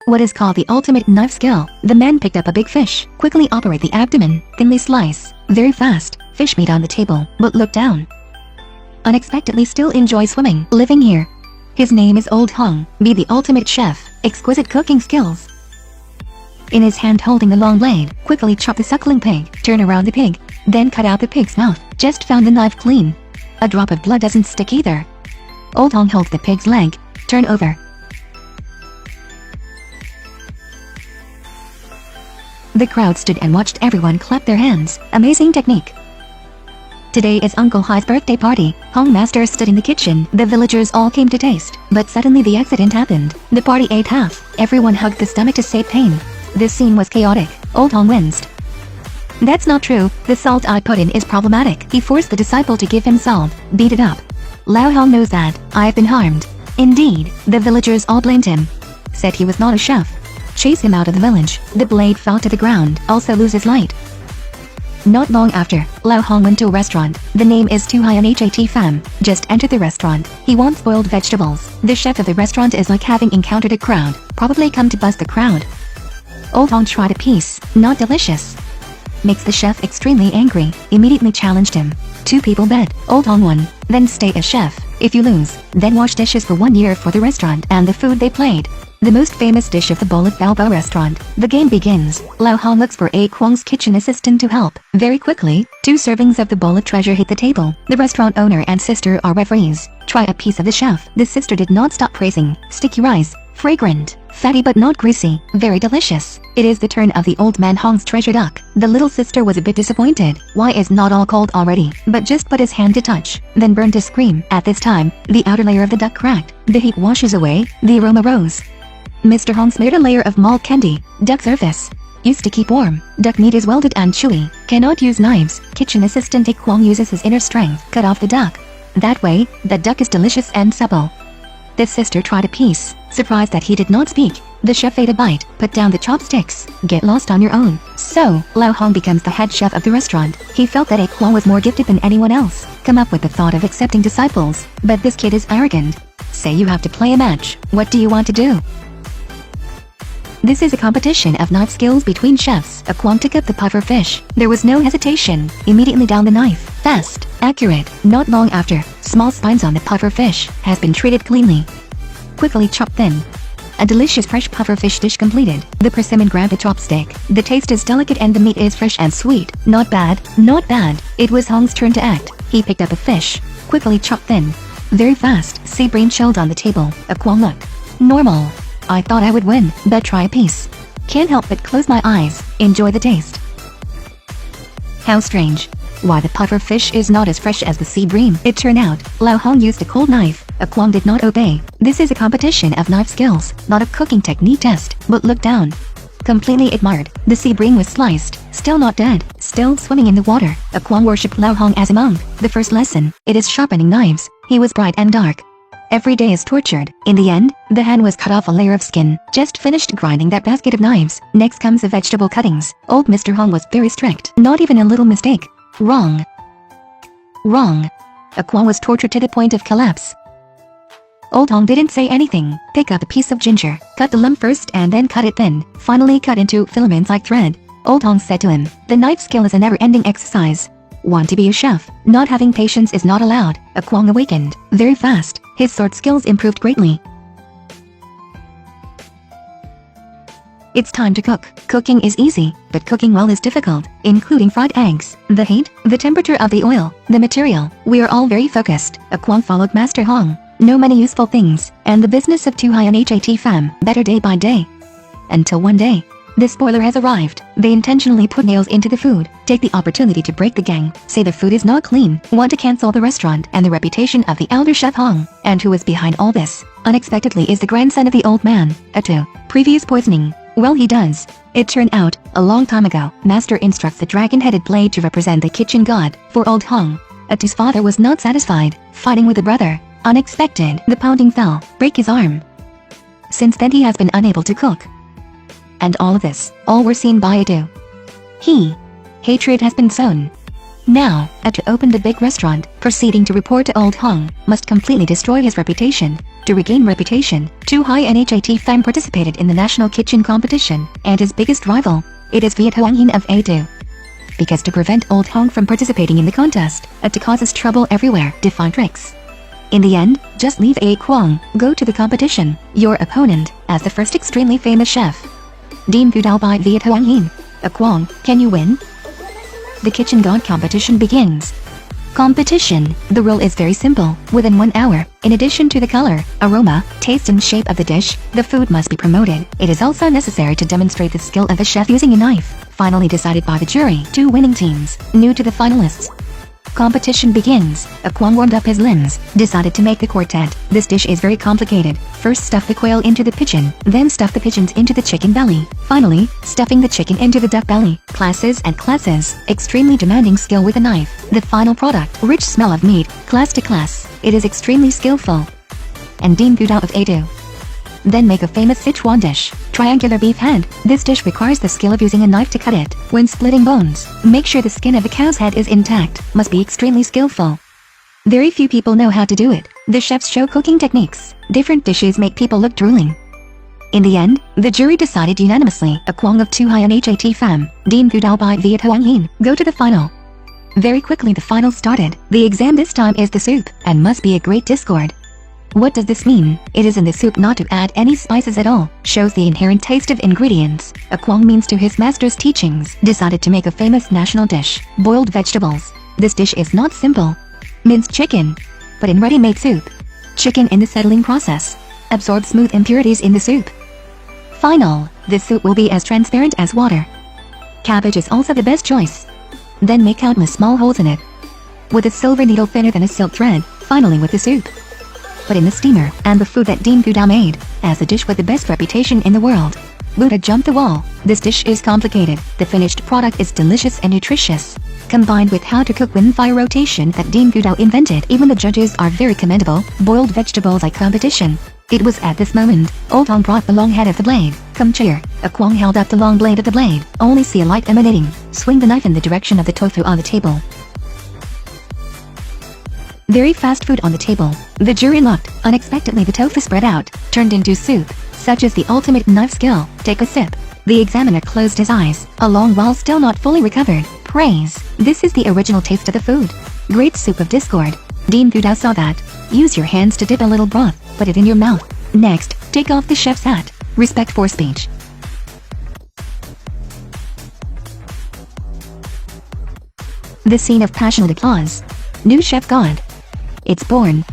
What is called the ultimate knife skill. The man picked up a big fish, quickly operate the abdomen, thinly slice, very fast, fish meat on the table, but look down. Unexpectedly still enjoy swimming, living here. His name is Old Hong, be the ultimate chef, exquisite cooking skills. In his hand holding the long blade, quickly chop the suckling pig, turn around the pig, then cut out the pig's mouth, just found the knife clean. A drop of blood doesn't stick either. Old Hong holds the pig's leg, turn over. The crowd stood and watched everyone clap their hands, amazing technique. Today is Uncle Hai's birthday party. Hong Master stood in the kitchen. The villagers all came to taste, but suddenly the accident happened. The party ate half. Everyone hugged the stomach to save pain. This scene was chaotic. Old Hong winced. That's not true. The salt I put in is problematic. He forced the disciple to give him salt. Beat it up. Lao Hong knows that. I've been harmed. Indeed, the villagers all blamed him. Said he was not a chef. Chase him out of the village. The blade fell to the ground. Also loses light. Not long after, Lao Hong went to a restaurant. The name is Tu Hai Hat Pham. Just entered the restaurant. He wants boiled vegetables. The chef of the restaurant is like having encountered a crowd. Probably come to bust the crowd. Old Hong tried a piece. Not delicious. Makes the chef extremely angry. Immediately challenged him. 2 people bet. Old Hong won. Then stay as chef. If you lose, then wash dishes for 1 year for the restaurant and the food they played. The most famous dish of the Bullet Balbo restaurant. The game begins. Lao Hong looks for A Kwong's kitchen assistant to help. Very quickly, 2 servings of the bullet treasure hit the table. The restaurant owner and sister are referees. Try a piece of the chef. The sister did not stop praising. Sticky rice. Fragrant. Fatty but not greasy. Very delicious. It is the turn of the old man Hong's treasure duck. The little sister was a bit disappointed. Why is not all cold already? But just put his hand to touch. Then burned to scream. At this time, the outer layer of the duck cracked. The heat washes away. The aroma rose. Mr. Hong smeared a layer of malt candy. Duck surface. Used to keep warm. Duck meat is welded and chewy. Cannot use knives. Kitchen assistant A Kwong uses his inner strength. Cut off the duck. That way, the duck is delicious and supple. The sister tried a piece. Surprised that he did not speak. The chef ate a bite. Put down the chopsticks. Get lost on your own. So, Lao Hong becomes the head chef of the restaurant. He felt that A Kwong was more gifted than anyone else. Come up with the thought of accepting disciples. But this kid is arrogant. Say you have to play a match. What do you want to do? This is a competition of knife skills between chefs. A Kwong took up the puffer fish. There was no hesitation. Immediately down the knife. Fast. Accurate. Not long after, small spines on the puffer fish has been treated cleanly. Quickly chopped thin. A delicious fresh puffer fish dish completed. The persimmon grabbed a chopstick. The taste is delicate and the meat is fresh and sweet. Not bad. Not bad. It was Hong's turn to act. He picked up a fish. Quickly chopped thin. Very fast. Sea brain shelled on the table. A Kwong look. Normal. I thought I would win, but try a piece. Can't help but close my eyes, enjoy the taste. How strange. Why the puffer fish is not as fresh as the sea bream. It turned out, Lao Hong used a cold knife. A Kwong did not obey. This is a competition of knife skills, not a cooking technique test. But look down. Completely admired. The sea bream was sliced, still not dead, still swimming in the water. A Kwong worshipped Lao Hong as a monk. The first lesson, it is sharpening knives. He was bright and dark. Every day is tortured. In the end, the hand was cut off a layer of skin. Just finished grinding that basket of knives. Next comes the vegetable cuttings. Old Mr. Hong was very strict. Not even a little mistake. Wrong. Wrong. A Kwong was tortured to the point of collapse. Old Hong didn't say anything. Pick up a piece of ginger. Cut the lump first and then cut it thin. Finally cut into filaments like thread. Old Hong said to him, the knife skill is a never-ending exercise. Want to be a chef? Not having patience is not allowed. A Kwong awakened. Very fast. His sword skills improved greatly. It's time to cook. Cooking is easy, but cooking well is difficult, including fried eggs. The heat, the temperature of the oil, the material. We are all very focused. A Kwong followed Master Hong. Know many useful things, and the business of Tu Hai Hat Pham better day by day. Until one day, the spoiler has arrived. They intentionally put nails into the food, take the opportunity to break the gang, say the food is not clean, want to cancel the restaurant and the reputation of the elder chef Hong. And who is behind all this? Unexpectedly is the grandson of the old man, Atu. Previous poisoning. Well, he does. It turned out, a long time ago, Master instructs the dragon-headed blade to represent the kitchen god. For old Hong, Atu's father was not satisfied, fighting with the brother. Unexpected, the pounding fell, break his arm. Since then he has been unable to cook. And all of this, all were seen by Atu. Hatred has been sown. Now, Atu opened a big restaurant, proceeding to report to old Hong, must completely destroy his reputation. To regain reputation, Chu Hai Nhat Pham participated in the national kitchen competition, and his biggest rival, it is Viet Hoang Hin of A2. Because to prevent Old Hong from participating in the contest, to causes trouble everywhere, to find tricks. In the end, just leave A Quang, go to the competition, your opponent, as the first extremely famous chef. Dean Gu Dao by Viet Hoang Hin. A Quang, can you win? The Kitchen God competition begins. Competition. The rule is very simple. Within 1 hour, in addition to the color, aroma, taste and shape of the dish, the food must be promoted. It is also necessary to demonstrate the skill of the chef using a knife. Finally decided by the jury. 2 winning teams, new to the finalists. Competition begins. A Quang warmed up his limbs, decided to make the quartet. This dish is very complicated. First stuff the quail into the pigeon, then stuff the pigeons into the chicken belly. Finally, stuffing the chicken into the duck belly. Classes and classes. Extremely demanding skill with a knife. The final product. Rich smell of meat. Class to class. It is extremely skillful. And Dean Gu Dao of A2. Then make a famous Sichuan dish, triangular beef head. This dish requires the skill of using a knife to cut it. When splitting bones, make sure the skin of the cow's head is intact. Must be extremely skillful. Very few people know how to do it. The chefs show cooking techniques. Different dishes make people look drooling. In the end, the jury decided unanimously. A Quang of Chu Hai Nhat Pham, Dean Gu Dao by Viet Hoang Hin, go to the final. Very quickly the final started. The exam this time is the soup, and must be a great discord. What does this mean? It is in the soup not to add any spices at all. Shows the inherent taste of ingredients. A Quang means to his master's teachings. Decided to make a famous national dish. Boiled vegetables. This dish is not simple. Minced chicken. But in ready-made soup. Chicken in the settling process. Absorb smooth impurities in the soup. Final. This soup will be as transparent as water. Cabbage is also the best choice. Then make countless small holes in it. With a silver needle thinner than a silk thread. Finally with the soup. Put in the steamer, and the food that Dean Gu Dao made, as the dish with the best reputation in the world. Buddha jumped the wall. This dish is complicated. The finished product is delicious and nutritious. Combined with how to cook wind fire rotation that Dean Gu Dao invented, even the judges are very commendable. Boiled vegetables like competition. It was at this moment, Old Hong brought the long head of the blade. Come cheer. A Quang held up the long blade of the blade. Only see a light emanating. Swing the knife in the direction of the tofu on the table. Very fast food on the table. The jury looked. Unexpectedly the tofu spread out, turned into soup. Such is the ultimate knife skill. Take a sip. The examiner closed his eyes, a long while still not fully recovered. Praise. This is the original taste of the food. Great soup of discord. Dean Gu Dao saw that. Use your hands to dip a little broth, put it in your mouth. Next, take off the chef's hat. Respect for speech. The scene of passionate applause. New chef God. It's born.